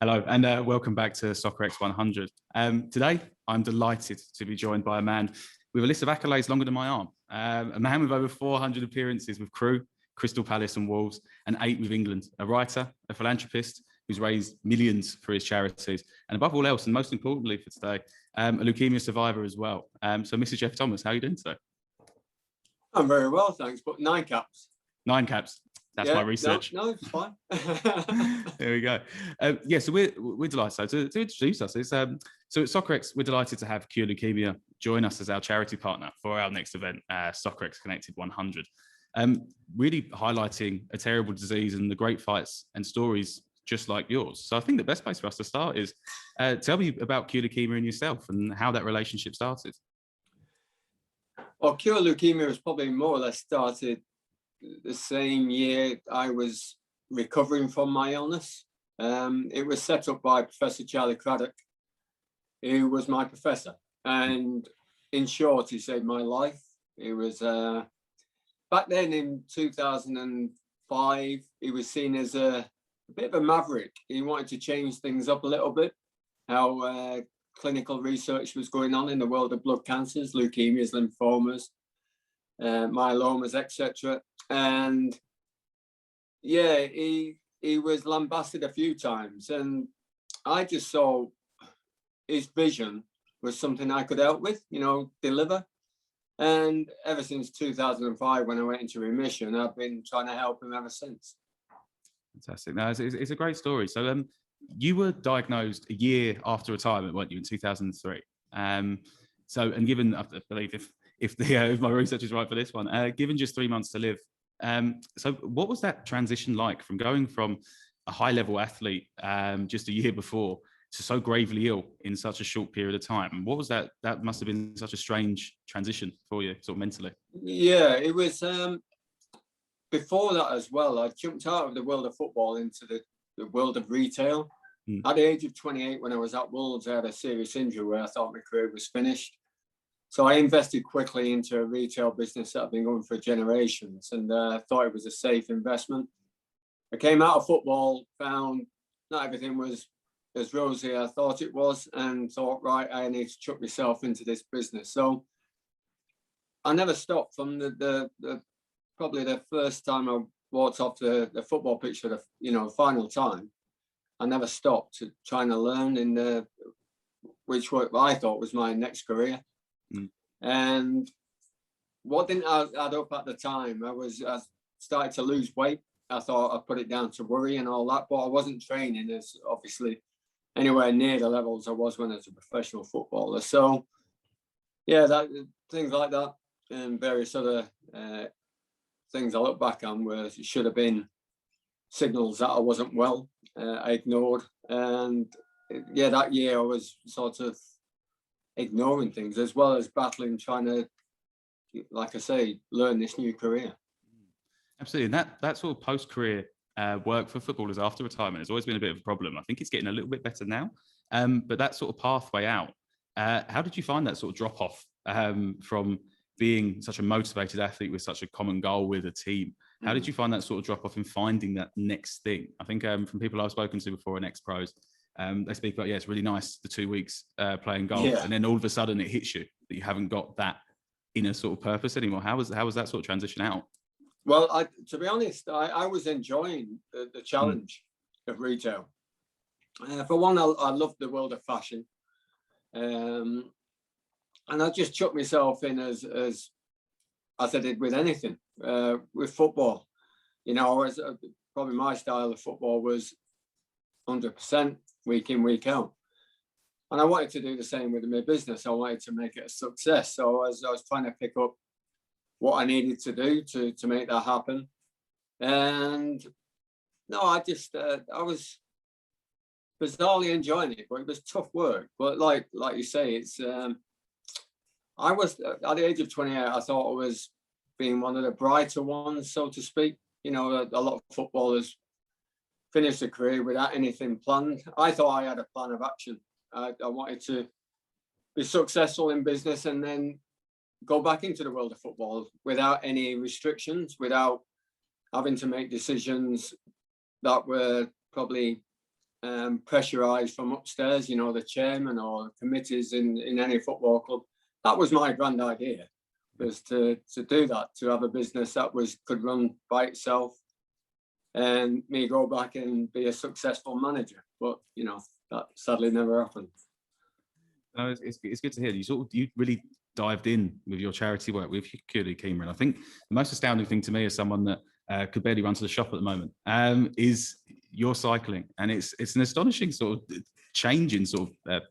Hello, and welcome back to Soccer X 100. Today, I'm delighted to be joined by a man with a list of accolades longer than my arm. A man with over 400 appearances with Crewe, Crystal Palace and Wolves, and 8 with England. A writer, a philanthropist who's raised millions for his charities, and above all else, and most importantly for today, a leukemia survivor as well. So, Mr. Geoff Thomas, how are you doing today? I'm very well, thanks. But 9 caps. 9 caps. That's my research. No, it's fine. There we go. So we're delighted. So to introduce us, so at Soccer X, we're delighted to have Cure Leukaemia join us as our charity partner for our next event, Soccer X Connected 100. Really highlighting a terrible disease and the great fights and stories just like yours. So I think the best place for us to start is tell me about Cure Leukaemia and yourself and how that relationship started. Well, Cure Leukaemia was probably more or less started the same year I was recovering from my illness. It was set up by Professor Charlie Craddock, who was my professor. And in short, he saved my life. It was back then in 2005, he was seen as a bit of a maverick. He wanted to change things up a little bit, how clinical research was going on in the world of blood cancers, leukemias, lymphomas, myelomas, etc. And yeah, he was lambasted a few times, and I just saw his vision was something I could help with, deliver. And ever since 2005, when I went into remission, I've been trying to help him ever since. Fantastic. No, it's a great story. So you were diagnosed a year after retirement, weren't you, in 2003? And given, I believe, if my research is right for this one, given just 3 months to live, so what was that transition like from going from a high-level athlete just a year before to so gravely ill in such a short period of time? What was that? That must have been such a strange transition for you, sort of mentally. Yeah, it was. Before that as well, I jumped out of the world of football into the world of retail. At the age of 28, when I was at Wolves, I had a serious injury where I thought my career was finished. So I invested quickly into a retail business that I've been going for generations, and I thought it was a safe investment. I came out of football, found not everything was as rosy as I thought it was, and thought, right, I need to chuck myself into this business. So I never stopped from the probably the first time I walked off the football pitch for the final time. I never stopped trying to learn in which I thought was my next career. And what didn't add up at the time, I started to lose weight. I thought I put it down to worry and all that, but I wasn't training as obviously anywhere near the levels I was when I was a professional footballer. So yeah, things like that and various other things I look back on where it should have been signals that I wasn't well, I ignored. And yeah, that year I was sort of ignoring things as well as battling, trying to, like I say, learn this new career. Absolutely. And that sort of post-career work for footballers after retirement has always been a bit of a problem. I think it's getting a little bit better now. But that sort of pathway out, how did you find that sort of drop off from being such a motivated athlete with such a common goal with a team? How did you find that sort of drop off in finding that next thing? I think from people I've spoken to before in ex-pros, they speak about, it's really nice, the 2 weeks playing golf, and then all of a sudden it hits you that you haven't got that inner sort of purpose anymore. How was that sort of transition out? Well, to be honest, I was enjoying the challenge of retail. For one, I loved the world of fashion. And I just chucked myself in as I did with anything, with football. Probably my style of football was 100% week in, week out. And I wanted to do the same with my business. I wanted to make it a success. So I was trying to pick up what I needed to do to make that happen. And no, I was bizarrely enjoying it, but it was tough work. But like you say, it's I was at the age of 28, I thought I was being one of the brighter ones, so to speak. A lot of footballers finish a career without anything planned. I thought I had a plan of action. I wanted to be successful in business and then go back into the world of football without any restrictions, without having to make decisions that were probably pressurised from upstairs, you know, the chairman or committees in any football club. That was my grand idea, was to do that, to have a business that could run by itself, and me go back and be a successful manager. But, you know, that sadly never happened. No, it's good to hear. You really dived in with your charity work with Leukaemia, and I think the most astounding thing to me as someone that could barely run to the shop at the moment is your cycling, and it's an astonishing sort of change in sort of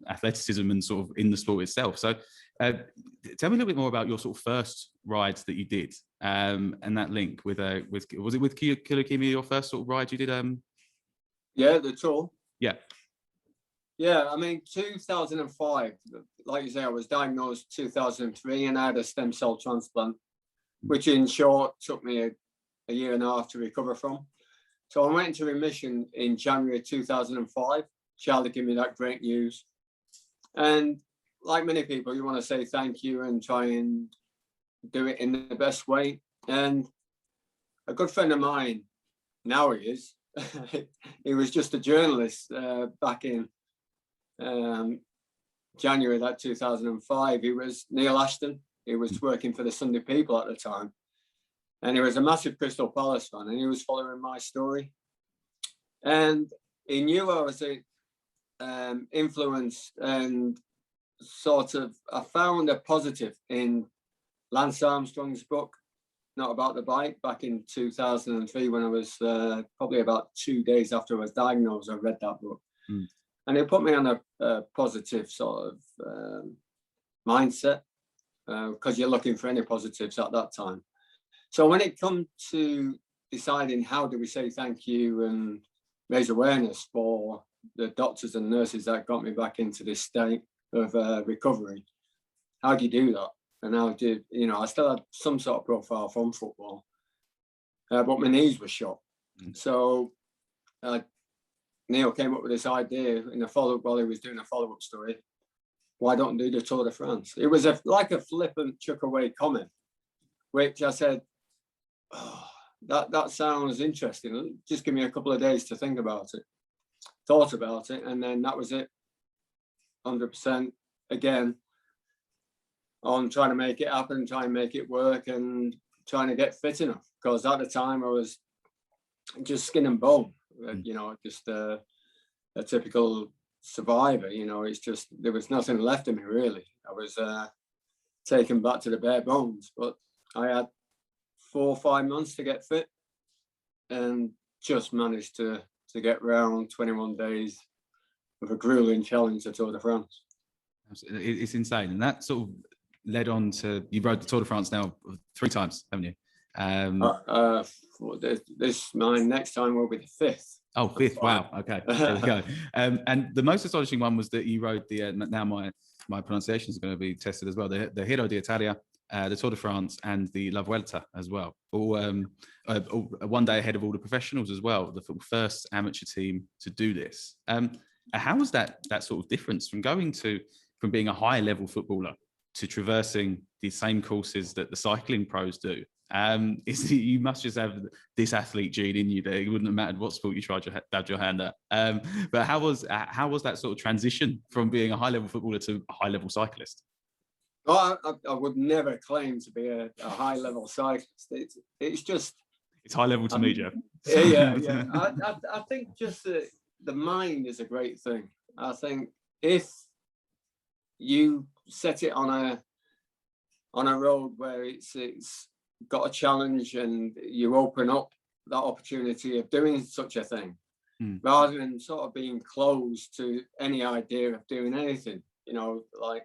athleticism and sort of in the sport itself. So tell me a little bit more about your sort of first rides that you did, and that link with was it with Leukaemia, your first sort of ride you did? Yeah, the tour. Yeah. Yeah, I mean, 2005, like you say, I was diagnosed 2003 and I had a stem cell transplant, which in short took me a year and a half to recover from. So I went into remission in January 2005. Charlie gave me that great news. And like many people, you want to say thank you and try and do it in the best way. And a good friend of mine, now he is, he was just a journalist back in January that 2005. He was Neil Ashton. He was working for the Sunday People at the time, and he was a massive Crystal Palace fan, and he was following my story, and he knew I was influenced, and sort of I found a positive in Lance Armstrong's book, Not About the Bike, back in 2003, when I was probably about 2 days after I was diagnosed. I read that book. And it put me on a positive sort of mindset, because you're looking for any positives at that time. So when it comes to deciding how do we say thank you and raise awareness for the doctors and nurses that got me back into this state of recovery, how do you do that? And how do you know, I still had some sort of profile from football, but my knees were shot. So Neil came up with this idea in the follow-up, while he was doing a follow-up story. Why don't do the Tour de France? It was like a flippant chuck away comment, which I said, oh, that sounds interesting. Just give me a couple of days to think about it. Thought about it, and then that was it. 100% again on trying to make it happen, trying to make it work, and trying to get fit enough. Because at the time I was just skin and bone. You know, just a typical survivor. You know, it's just there was nothing left of me really. I was taken back to the bare bones. But I had 4 or 5 months to get fit, and just managed to get round 21 days of a grueling challenge to Tour de France. It's insane, and that sort of led on to, you rode the Tour de France now 3 times, haven't you? My next time will be the 5th. Oh, 5th! Wow. Okay, there we go. And the most astonishing one was that you rode the now my pronunciation is going to be tested as well. The Giro d'Italia, the Tour de France, and the La Vuelta as well. All 1 day ahead of all the professionals as well. The first amateur team to do this. How was that sort of difference from being a high level footballer to traversing the same courses that the cycling pros do? You must just have this athlete gene in you. There, it wouldn't have mattered what sport you tried to dab your hand at. But how was that sort of transition from being a high level footballer to a high level cyclist? Well, I would never claim to be a high level cyclist. It's just it's high level to me, Geoff. Yeah. I think just the mind is a great thing. I think if you set it on a road where it's got a challenge, and you open up that opportunity of doing such a thing, rather than sort of being closed to any idea of doing anything. You know, like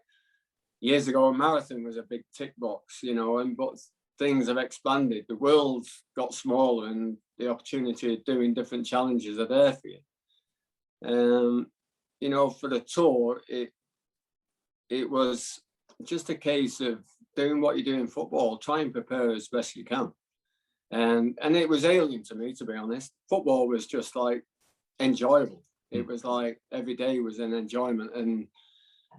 years ago, a marathon was a big tick box, you know, but things have expanded. The world's got smaller, and the opportunity of doing different challenges are there for you. You know, for the tour, it was just a case of doing what you do in football, try and prepare as best you can. And it was alien to me, to be honest. Football was just like enjoyable. It was like every day was an enjoyment. And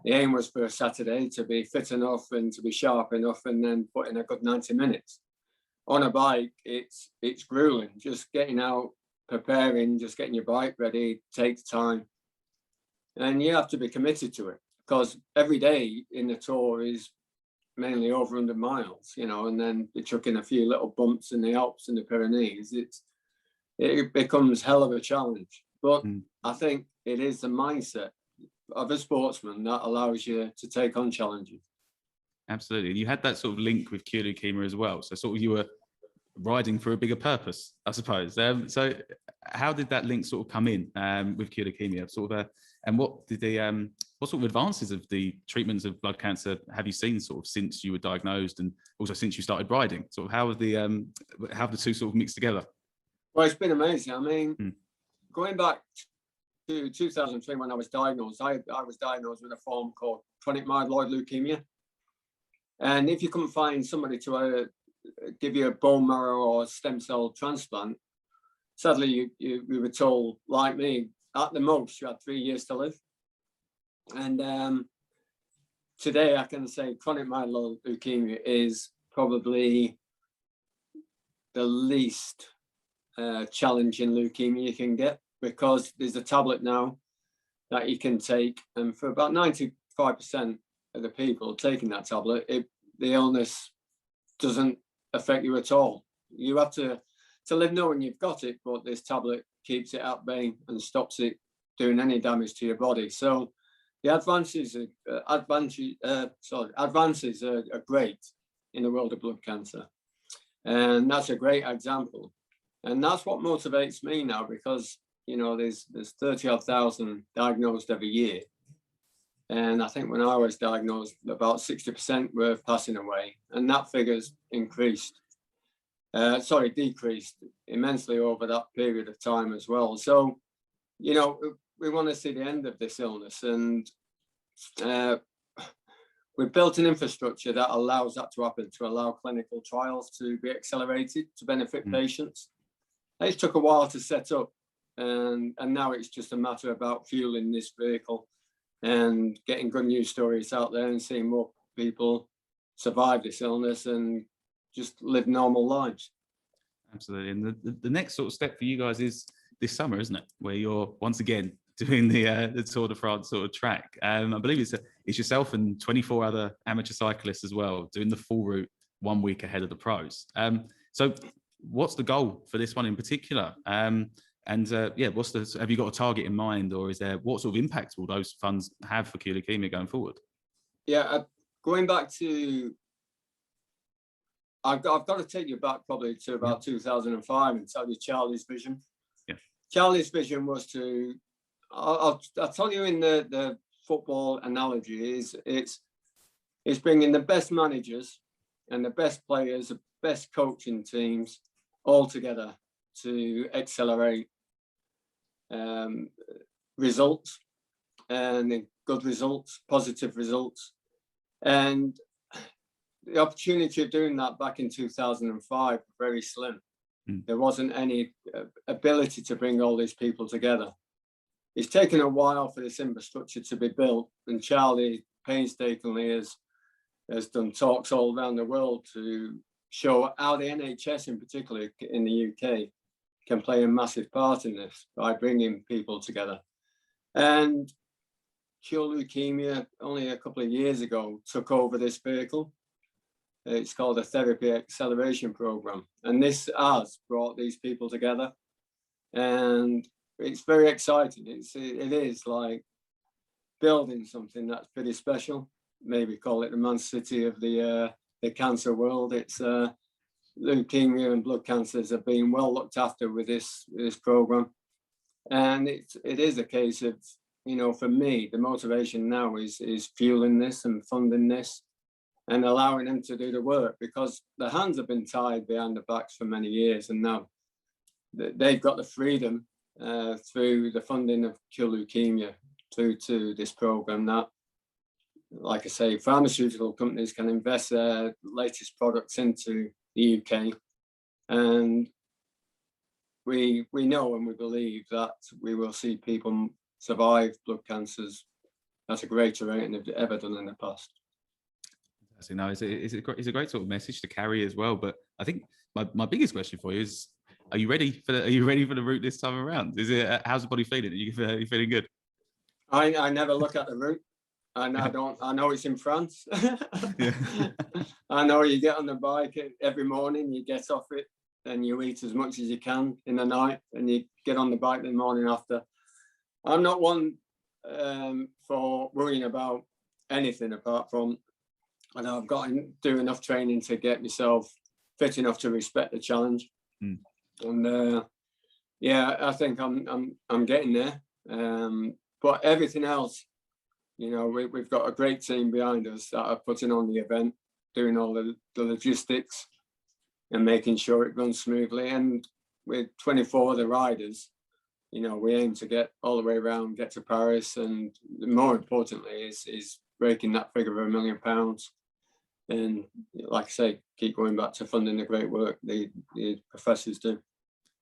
the aim was for a Saturday to be fit enough and to be sharp enough, and then put in a good 90 minutes. On a bike, it's grueling, just getting out preparing, just getting your bike ready takes time. And you have to be committed to it, because every day in the Tour is mainly over 100 miles, you know, and then they chuck in a few little bumps in the Alps and the Pyrenees. It becomes hell of a challenge. But I think it is the mindset of a sportsman that allows you to take on challenges. Absolutely. You had that sort of link with Cure Leukemia as well. So sort of you were riding for a bigger purpose, I suppose. So how did that link sort of come in with Cure Leukemia? And what did what sort of advances of the treatments of blood cancer have you seen sort of since you were diagnosed, and also since you started riding? Sort of how have the two sort of mixed together? Well, it's been amazing. I mean, going back to 2003 when I was diagnosed, I was diagnosed with a form called chronic myeloid leukemia. And if you couldn't find somebody to give you a bone marrow or stem cell transplant, sadly, you were told, like me, at the most, you had 3 years to live. And today I can say chronic myeloid leukemia is probably the least challenging leukemia you can get, because there's a tablet now that you can take, and for about 95% of the people taking that tablet, the illness doesn't affect you at all. You have to live knowing you've got it, but this tablet keeps it at bay and stops it doing any damage to your body. So the advances are great in the world of blood cancer, and that's a great example. And that's what motivates me now, because you know there's 30,000 diagnosed every year, and I think when I was diagnosed, about 60% were passing away, and that figure's decreased immensely over that period of time as well. So, you know, we want to see the end of this illness, and we've built an infrastructure that allows that to happen, to allow clinical trials to be accelerated to benefit patients. It took a while to set up, and now it's just a matter about fueling this vehicle and getting good news stories out there and seeing more people survive this illness and just live normal lives. Absolutely. And the next sort of step for you guys is this summer, isn't it? Where you're once again doing the Tour de France sort of track. I believe it's yourself and 24 other amateur cyclists as well, doing the full route 1 week ahead of the pros. So what's the goal for this one in particular? Have you got a target in mind, or is there, what sort of impact will those funds have for Cure Leukemia going forward? Yeah, going back to, I've got to take you back probably to about 2005 and tell you Charlie's vision. Yeah. Charlie's vision was to, I'll tell you in the football analogy, is it's bringing the best managers and the best players, the best coaching teams all together to accelerate results, and good results, positive results. And the opportunity of doing that back in 2005, very slim. There wasn't any ability to bring all these people together. It's taken a while for this infrastructure to be built, and Charlie painstakingly has done talks all around the world to show how the NHS in particular in the UK can play a massive part in this by bringing people together. And Cure Leukemia only a couple of years ago took over this vehicle. It's called a therapy acceleration program, and this has brought these people together, and it's very exciting. It is like building something that's pretty special. Maybe call it the Man City of the cancer world. It's leukemia and blood cancers are being well looked after with this program, and it is a case of, you know, for me, the motivation now is fueling this and funding this and allowing them to do the work, because the hands have been tied behind the backs for many years, and now they've got the freedom through the funding of Cure Leukemia through to this program that, like I say, pharmaceutical companies can invest their latest products into the UK, and we know and we believe that we will see people survive blood cancers at a greater rate than they've ever done in the past. No, it's a great sort of message to carry as well. But I think my biggest question for you is, Are you ready for the route this time around? Is it how's the body feeling? Are you feeling good? I never look at the route. And Yeah. I know it's in France. Yeah. I know you get on the bike every morning, you get off it, and you eat as much as you can in the night, and you get on the bike the morning after. I'm not one for worrying about anything apart from, I know I've got to do enough training to get myself fit enough to respect the challenge. Mm. And yeah, I think I'm getting there. But everything else, you know, we've got a great team behind us that are putting on the event, doing all the logistics and making sure it runs smoothly. And with 24 of the riders, you know, we aim to get all the way around, get to Paris, and more importantly is breaking that figure of £1 million. And like I say, keep going back to funding the great work the professors do.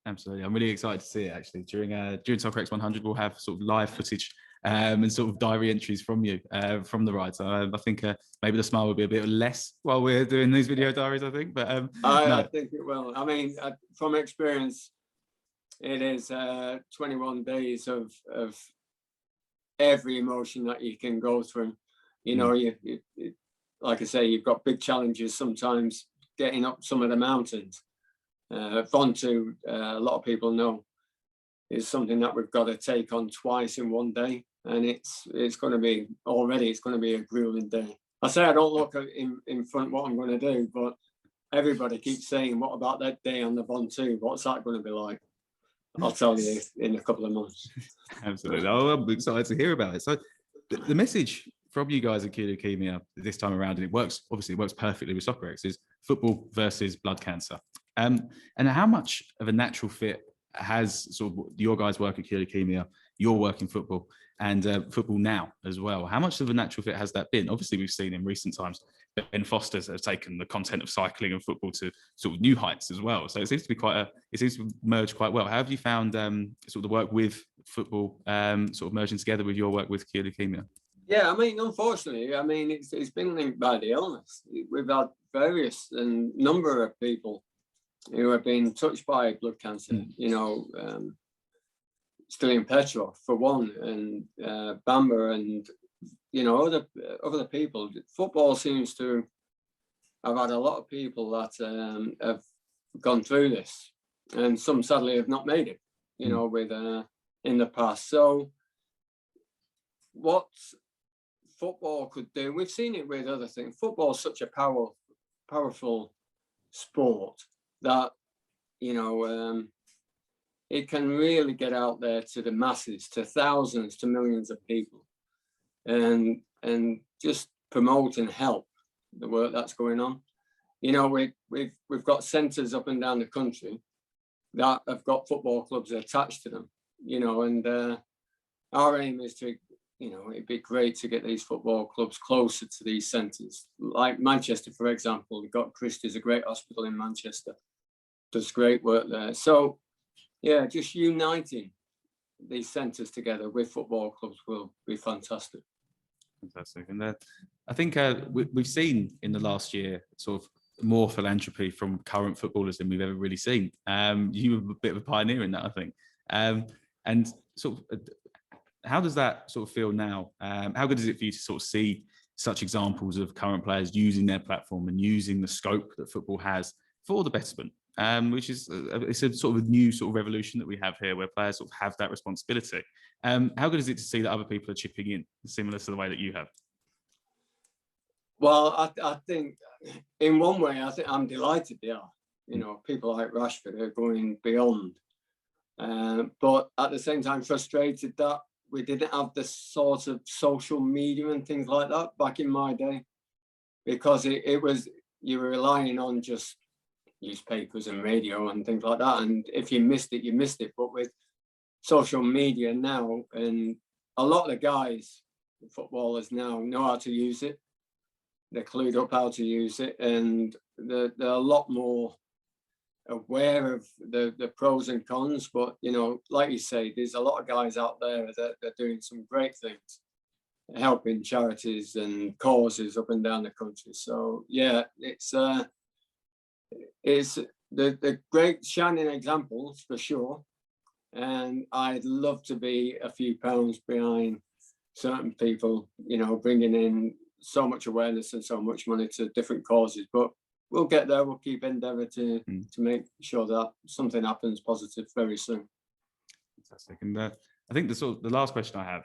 Absolutely, I'm really excited to see it. Actually, during Soccer X 100, we'll have sort of live footage and sort of diary entries from you from the ride. So I think maybe the smile will be a bit less while we're doing these video diaries. I think, but I think it will. I mean, from experience, it is 21 days of every emotion that you can go through. You know, you like I say, you've got big challenges sometimes getting up some of the mountains. Vontu, a lot of people know, is something that we've got to take on twice in one day, and it's going to be a grueling day. I say I don't look in front what I'm going to do, but everybody keeps saying, "What about that day on the Vontu? What's that going to be like?" I'll tell you in a couple of months. Absolutely, I'm excited to hear about it. So, the message from you guys at Leukaemia this time around, and it works perfectly with Soccer X, is football versus blood cancer. And how much of a natural fit has sort of your guys' work at Leukaemia, your work in football, and football now as well? How much of a natural fit has that been? Obviously, we've seen in recent times Ben Foster's has taken the content of cycling and football to sort of new heights as well. So it seems to merge quite well. How have you found sort of the work with football sort of merging together with your work with Leukaemia? Yeah, I mean, unfortunately, it's been linked by the illness. We've had various and number of people who have been touched by blood cancer. You know, Stilian Petrov for one, and Bamba, and you know other people. Football seems to have had a lot of people that have gone through this, and some sadly have not made it. You know, with in the past. So what football could do, we've seen it with other things. Football is such a powerful sport that, you know, it can really get out there to the masses, to thousands, to millions of people, and just promote and help the work that's going on. You know, we've got centres up and down the country that have got football clubs attached to them. You know, and our aim is to, you know, it'd be great to get these football clubs closer to these centres. Like Manchester, for example, we've got Christie's, a great hospital in Manchester, does great work there. So, yeah, just uniting these centres together with football clubs will be fantastic. Fantastic. And I think we've seen in the last year sort of more philanthropy from current footballers than we've ever really seen. You were a bit of a pioneer in that, I think. And sort of, how does that sort of feel now? How good is it for you to sort of see such examples of current players using their platform and using the scope that football has for the betterment? Which is it's a sort of a new sort of revolution that we have here, where players sort of have that responsibility. How good is it to see that other people are chipping in, similar to the way that you have? Well, I think in one way, I think I'm delighted they are. You know, people like Rashford are going beyond. But at the same time, frustrated that we didn't have the sort of social media and things like that back in my day, because it was, you were relying on just newspapers and radio and things like that, and if you missed it, you missed it. But with social media now, and a lot of the guys, the footballers now, know how to use it. They're clued up how to use it, and they're a lot more aware of the pros and cons. But, you know, like you say, there's a lot of guys out there that are doing some great things, helping charities and causes up and down the country. So yeah, it's the great shining examples for sure. And I'd love to be a few pounds behind certain people, you know, bringing in so much awareness and so much money to different causes. But we'll get there. We'll keep endeavour to make sure that something happens positive very soon. Fantastic. And I think the last question I have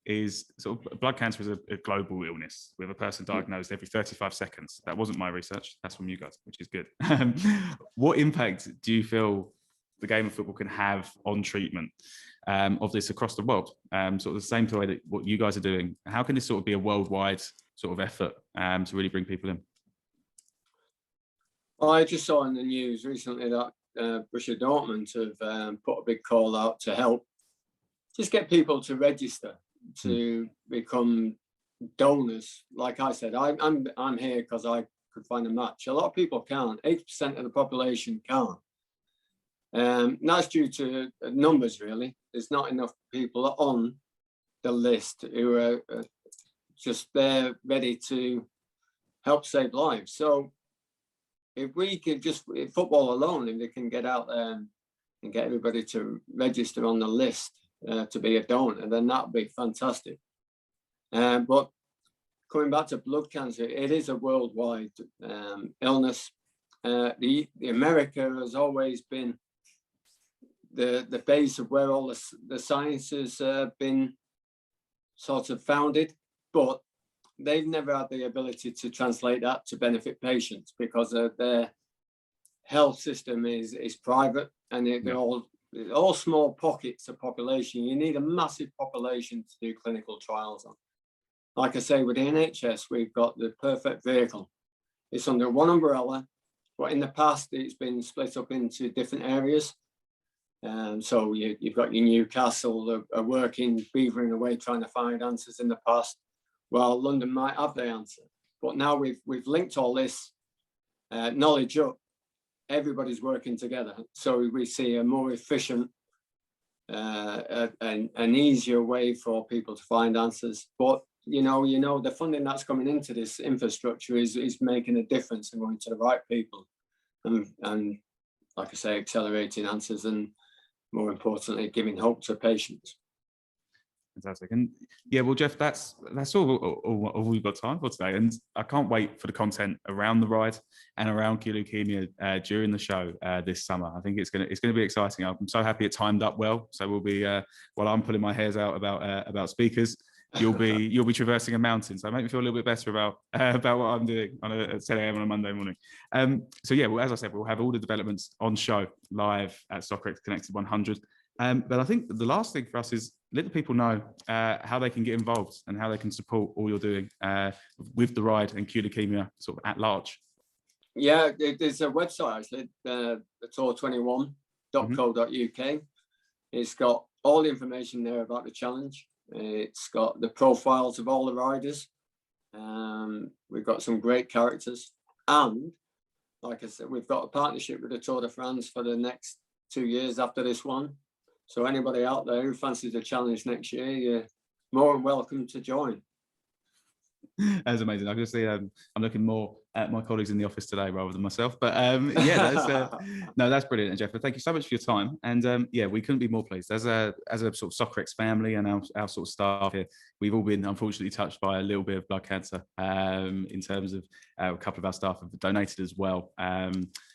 is, sort of, blood cancer is a global illness with a person diagnosed every 35 seconds. That wasn't my research. That's from you guys, which is good. What impact do you feel the game of football can have on treatment of this across the world? Sort of the same way that what you guys are doing. How can this sort of be a worldwide sort of effort to really bring people in? Well, I just saw in the news recently that Borussia Dortmund have put a big call out to help just get people to register to become donors. Like I said, I'm here because I could find a match. A lot of people can't. 80% of the population can't. That's due to numbers, really. There's not enough people on the list who are just there ready to help save lives. So if we could just, football alone, if they can get out there and get everybody to register on the list to be a donor, then that would be fantastic. But coming back to blood cancer, it is a worldwide illness. The America has always been the base of where all the science has been sort of founded, but they've never had the ability to translate that to benefit patients because their health system is private, and they're all small pockets of population. You need a massive population to do clinical trials on. Like I say, with the NHS, we've got the perfect vehicle. It's under one umbrella, but in the past, it's been split up into different areas. So you've got your Newcastle are working, beavering away, trying to find answers in the past. Well, London might have the answer, but now we've linked all this knowledge up. Everybody's working together, so we see a more efficient an easier way for people to find answers. But you know, the funding that's coming into this infrastructure is making a difference and going to the right people, and like I say, accelerating answers and, more importantly, giving hope to patients. Fantastic. And yeah, well, Geoff, that's all we've got time for today. And I can't wait for the content around the ride and around leukemia during the show this summer. I think it's gonna be exciting. I'm so happy it timed up well. So we'll be while I'm pulling my hairs out about speakers, you'll be traversing a mountain. So make me feel a little bit better about what I'm doing at 10 a.m. on a Monday morning. So yeah, well, as I said, we'll have all the developments on show live at Soccer Connected 100. But I think the last thing for us is let the people know how they can get involved and how they can support all you're doing with the ride and Leukemia sort of at large. Yeah, there's a website actually, the tour21.co.uk. It's got all the information there about the challenge. It's got the profiles of all the riders. We've got some great characters, and like I said, we've got a partnership with the Tour de France for the next 2 years after this one. So anybody out there who fancies a challenge next year, you're more than welcome to join. That's amazing. I can see I'm looking more at my colleagues in the office today rather than myself. But yeah, that's brilliant, Geoff. Thank you so much for your time. And yeah, we couldn't be more pleased. As a sort of SoccerX family and our sort of staff here, we've all been unfortunately touched by a little bit of blood cancer in terms of a couple of our staff have donated as well.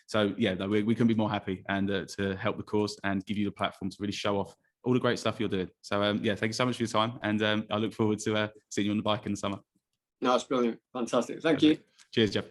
So yeah, we couldn't be more happy and to help the cause and give you the platform to really show off all the great stuff you're doing. So yeah, thank you so much for your time, and I look forward to seeing you on the bike in the summer. No, it's brilliant. Fantastic. Thank you. Cheers, Geoff.